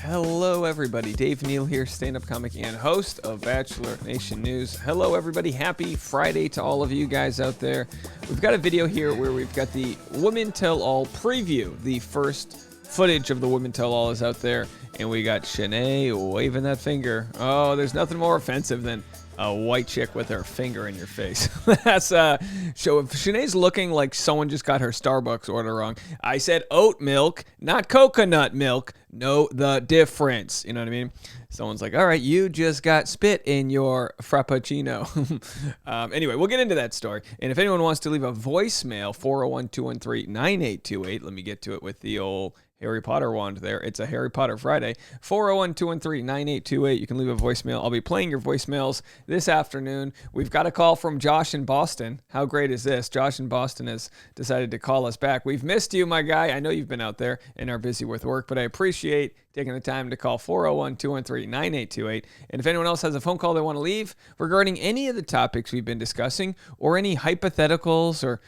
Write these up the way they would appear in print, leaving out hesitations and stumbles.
Hello, everybody. Dave Neal here, stand-up comic and host of Bachelor Nation News. Hello, everybody. Happy Friday to all of you guys out there. We've got a video here where we've got the Women Tell All preview. The first footage of the Women Tell All is out there, and we got Shanae waving that finger. Oh, there's nothing more offensive than a white chick with her finger in your face. That's so if Shanae's looking like someone just got her Starbucks order wrong. I said oat milk, not coconut milk. Know the difference. You know what I mean? Someone's like, all right, you just got spit in your frappuccino. Anyway, we'll get into that story. And if anyone wants to leave a voicemail, 401-213-9828. Let me get to it with the old Harry Potter wand there. It's a Harry Potter Friday. 401-213-9828. You can leave a voicemail. I'll be playing your voicemails this afternoon. We've got a call from Josh in Boston. How great is this? Josh in Boston has decided to call us back. We've missed you, my guy. I know you've been out there and are busy with work, but I appreciate taking the time to call 401-213-9828. And if anyone else has a phone call they want to leave regarding any of the topics we've been discussing or any hypotheticals or,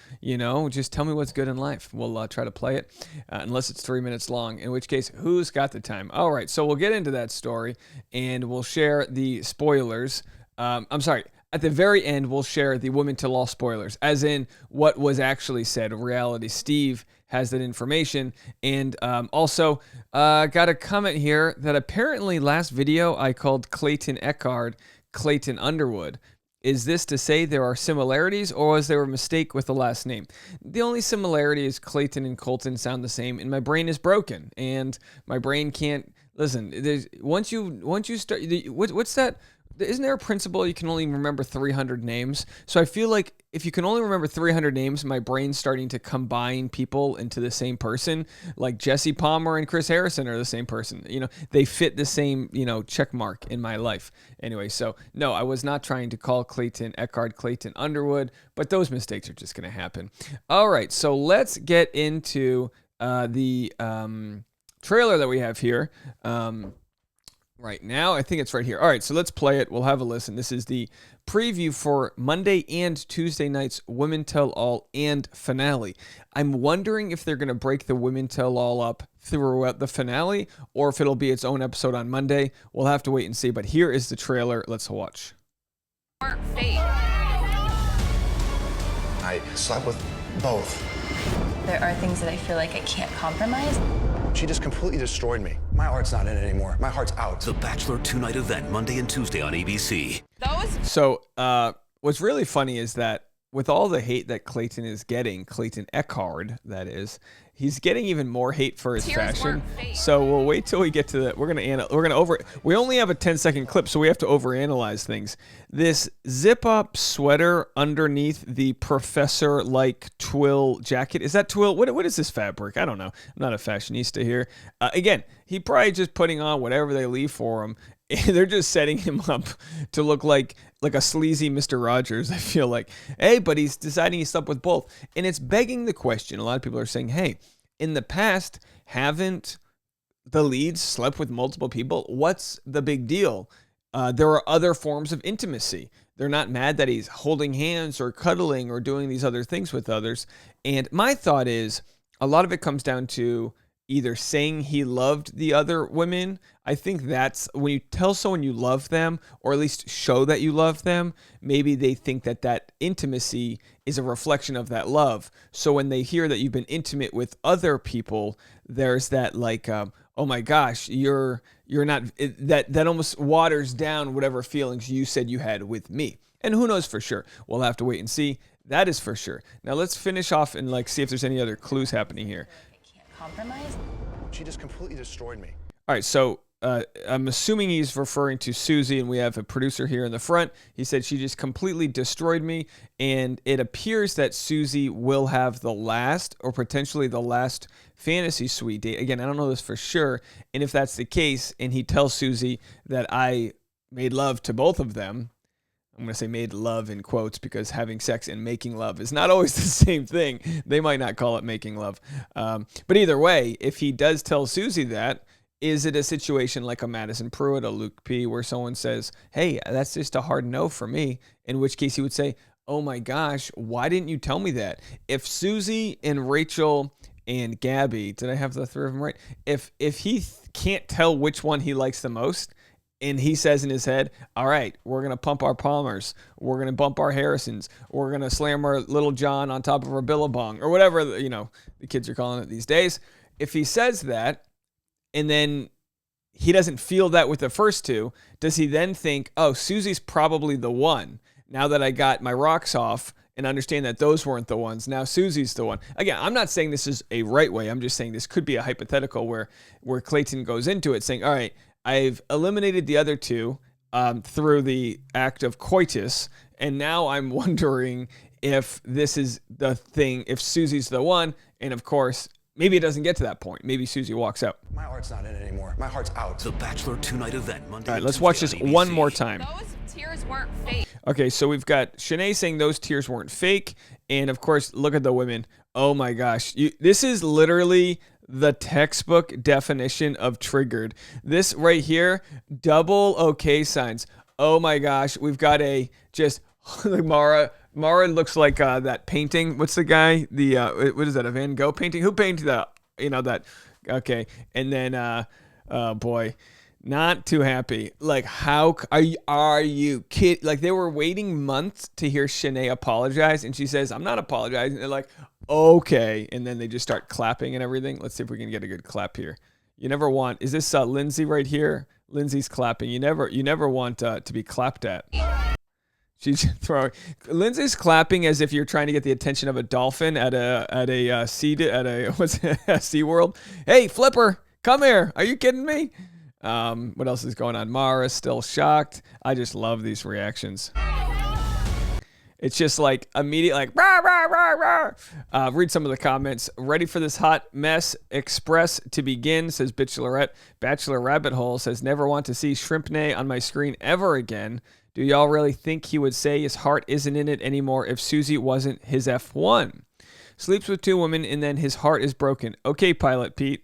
just tell me what's good in life. We'll try to play it unless it's 3 minutes long, in which case, who's got the time? All right, so we'll get into that story and we'll share the spoilers. At the very end, we'll share the Women Tell All spoilers, as in what was actually said. In reality, Steve has that information. And also, got a comment here that apparently last video I called Clayton Eckhart Clayton Underwood. Is this to say there are similarities, or was there a mistake with the last name? The only similarity is Clayton and Colton sound the same, and my brain is broken, and my brain can't listen. Once you start, what's that? Isn't there a principle you can only remember 300 names? So I feel like if you can only remember 300 names, my brain's starting to combine people into the same person. Like Jesse Palmer and Chris Harrison are the same person. They fit the same, check mark in my life. Anyway, so no, I was not trying to call Clayton Eckhart Clayton Underwood, but those mistakes are just going to happen. All right, so let's get into the trailer that we have here. Right now, I think it's right here. All right, so let's play it. We'll have a listen. This is the preview for Monday and Tuesday night's Women Tell All and finale. I'm wondering if they're going to break the Women Tell All up throughout the finale or if it'll be its own episode on Monday. We'll have to wait and see, but here is the trailer. Let's watch. Fate. I slept with both. There are things that I feel like I can't compromise. She just completely destroyed me. My heart's not in it anymore. My heart's out. The Bachelor two-night event, Monday and Tuesday on ABC. So what's really funny is that with all the hate that Clayton is getting, Clayton Eckhart, that is, he's getting even more hate for his fashion. So we'll wait till we get to that. We only have a 10-second clip, so we have to overanalyze things. This zip-up sweater underneath the professor-like twill jacket. Is that twill? What is this fabric? I don't know. I'm not a fashionista here. Again, he probably just putting on whatever they leave for him. They're just setting him up to look like a sleazy Mr. Rogers, I feel like. Hey, but he's deciding he slept with both. And it's begging the question. A lot of people are saying, hey, in the past, haven't the leads slept with multiple people? What's the big deal? There are other forms of intimacy. They're not mad that he's holding hands or cuddling or doing these other things with others. And my thought is, a lot of it comes down to either saying he loved the other women. I think that's when you tell someone you love them, or at least show that you love them, maybe they think that intimacy is a reflection of that love. So when they hear that you've been intimate with other people, there's that oh my gosh, you're not, that almost waters down whatever feelings you said you had with me. And who knows for sure? We'll have to wait and see. That is for sure. Now let's finish off and see if there's any other clues happening here. Compromise? She just completely destroyed me. All right, so I'm assuming he's referring to Susie, and we have a producer here in the front. He said she just completely destroyed me, and it appears that Susie will have the last, or potentially the last, fantasy suite date. Again, I don't know this for sure, and if that's the case, and he tells Susie that I made love to both of them, I'm going to say made love in quotes because having sex and making love is not always the same thing. They might not call it making love. But either way, if he does tell Susie that, is it a situation like a Madison Pruitt, a Luke P., where someone says, hey, that's just a hard no for me, in which case he would say, oh my gosh, why didn't you tell me that? If Susie and Rachel and Gabby. Did I have the three of them right? If he can't tell which one he likes the most, and he says in his head, all right, we're going to pump our Palmers, we're going to bump our Harrisons, we're going to slam our Little John on top of our Billabong, or whatever, the kids are calling it these days. If he says that, and then he doesn't feel that with the first two, does he then think, oh, Susie's probably the one? Now that I got my rocks off and understand that those weren't the ones, now Susie's the one. Again, I'm not saying this is a right way. I'm just saying this could be a hypothetical where Clayton goes into it saying, all right, I've eliminated the other two through the act of coitus, and now I'm wondering if this is the thing, if Susie's the one, and of course, maybe it doesn't get to that point. Maybe Susie walks out. My heart's not in it anymore. My heart's out. The Bachelor two-night event Monday. All right, and let's watch this Tuesday on one ABC. more time. Those tears weren't fake. Okay, so we've got Shanae saying those tears weren't fake, and of course, look at the women. Oh my gosh, this is literally the textbook definition of triggered. This right here, double okay signs. Oh my gosh, we've got a just like Mara looks like that painting. What's the guy? What is that? A Van Gogh painting? Who painted that? That. Okay, and then oh boy. Not too happy. Like, how are you kid? Like, they were waiting months to hear Shanae apologize, and she says, "I'm not apologizing." They're like, "Okay," and then they just start clapping and everything. Let's see if we can get a good clap here. You never want. Is this Lindsay right here? Lindsay's clapping. You never want to be clapped at. She's throwing. Lindsay's clapping as if you're trying to get the attention of a dolphin at a Sea World. Hey, Flipper, come here. Are you kidding me? What else is going on? Mara's still shocked. I just love these reactions. It's just like immediate, like rah, rah, rah, rah. Read some of the comments. Ready for this hot mess express to begin, says Bachelorette. Bachelor Rabbit Hole says, never want to see Shrimpney on my screen ever again. Do y'all really think he would say his heart isn't in it anymore if Susie wasn't his F1? Sleeps with two women and then his heart is broken. Okay, Pilot Pete.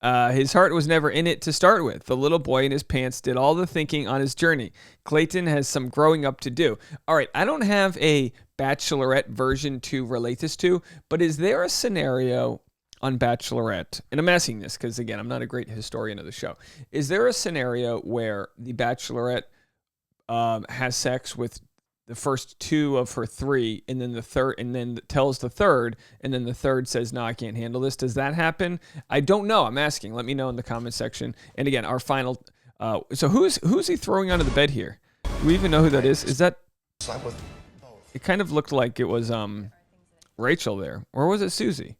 His heart was never in it to start with. The little boy in his pants did all the thinking on his journey. Clayton has some growing up to do. All right, I don't have a Bachelorette version to relate this to, but is there a scenario on Bachelorette, and I'm asking this because, again, I'm not a great historian of the show. Is there a scenario where the Bachelorette has sex with the first two of her three, and then the third, and then tells the third, and then the third says, no, I can't handle this? Does that happen? I don't know. I'm asking. Let me know in the comment section. And again, our final, so who's he throwing onto the bed here? Do we even know who that is? Is that, it kind of looked like it was Rachel there, or was it Susie?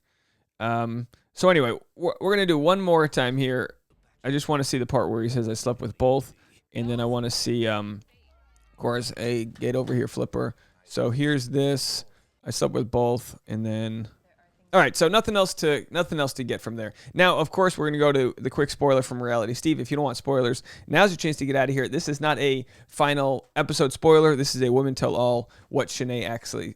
So anyway, we're going to do one more time here. I just want to see the part where he says, I slept with both, and then I want to see, of course, hey, get over here, Flipper. So here's this. I slept with both, and then, all right. So nothing else to get from there. Now, of course, we're gonna go to the quick spoiler from Reality Steve. If you don't want spoilers, now's your chance to get out of here. This is not a final episode spoiler. This is a Women Tell All what Shanae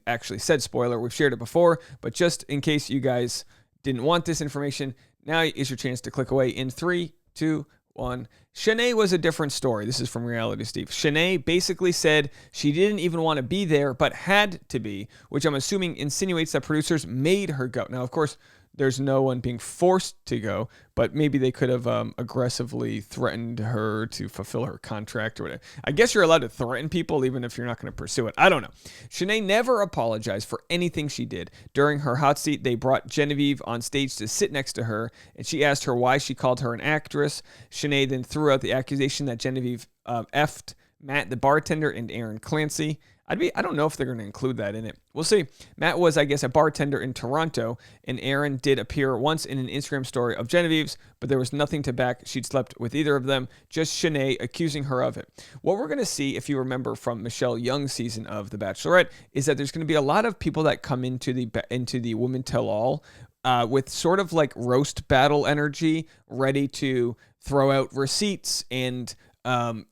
actually said spoiler. We've shared it before, but just in case you guys didn't want this information, now is your chance to click away in 3, 2, 1. Shanae was a different story. This is from Reality Steve. Shanae basically said she didn't even want to be there, but had to be, which I'm assuming insinuates that producers made her go. Now, of course, there's no one being forced to go, but maybe they could have aggressively threatened her to fulfill her contract or whatever. I guess you're allowed to threaten people even if you're not going to pursue it. I don't know. Shanae never apologized for anything she did. During her hot seat, they brought Genevieve on stage to sit next to her, and she asked her why she called her an actress. Shanae then threw out the accusation that Genevieve effed Matt, the bartender, and Aaron Clancy. I don't know if they're going to include that in it. We'll see. Matt was, I guess, a bartender in Toronto, and Aaron did appear once in an Instagram story of Genevieve's, but there was nothing to back she'd slept with either of them, just Shanae accusing her of it. What we're going to see, if you remember from Michelle Young's season of The Bachelorette, is that there's going to be a lot of people that come into the Women Tell All with sort of like roast battle energy, ready to throw out receipts and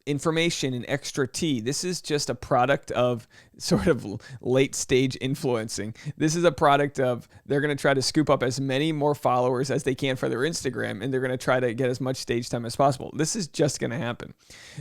information and extra tea. This is just a product of sort of late stage influencing. This is a product of they're going to try to scoop up as many more followers as they can for their Instagram, and they're going to try to get as much stage time as possible. This is just going to happen.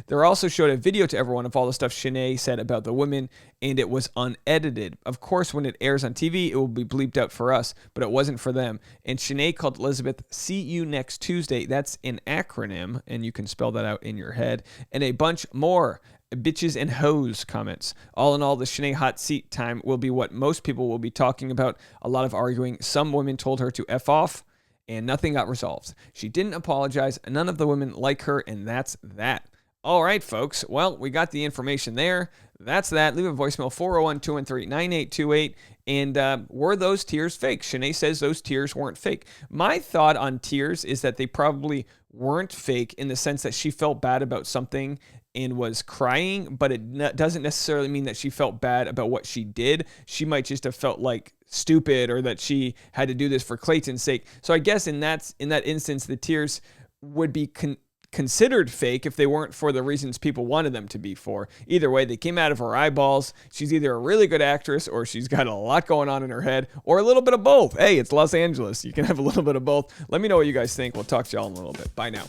They also showed a video to everyone of all the stuff Shanae said about the women, and it was unedited. Of course, when it airs on TV, it will be bleeped out for us, but it wasn't for them. And Shanae called Elizabeth, "See you next Tuesday." That's an acronym, and you can spell that out in your head. And a bunch more bitches and hoes comments. All in all, the Shanae hot seat time will be what most people will be talking about. A lot of arguing. Some women told her to F off, and nothing got resolved. She didn't apologize. None of the women like her, and that's that. All right, folks. Well, we got the information there. That's that. Leave a voicemail, 401-213-9828. And were those tears fake? Shanae says those tears weren't fake. My thought on tears is that they probably weren't fake in the sense that she felt bad about something and was crying, but it doesn't necessarily mean that she felt bad about what she did. She might just have felt like stupid, or that she had to do this for Clayton's sake. So I guess in that instance, the tears would be considered fake if they weren't for the reasons people wanted them to be for. Either way, they came out of her eyeballs. She's either a really good actress, or she's got a lot going on in her head, or a little bit of both. Hey, it's Los Angeles. You can have a little bit of both. Let me know what you guys think. We'll talk to y'all in a little bit. Bye now.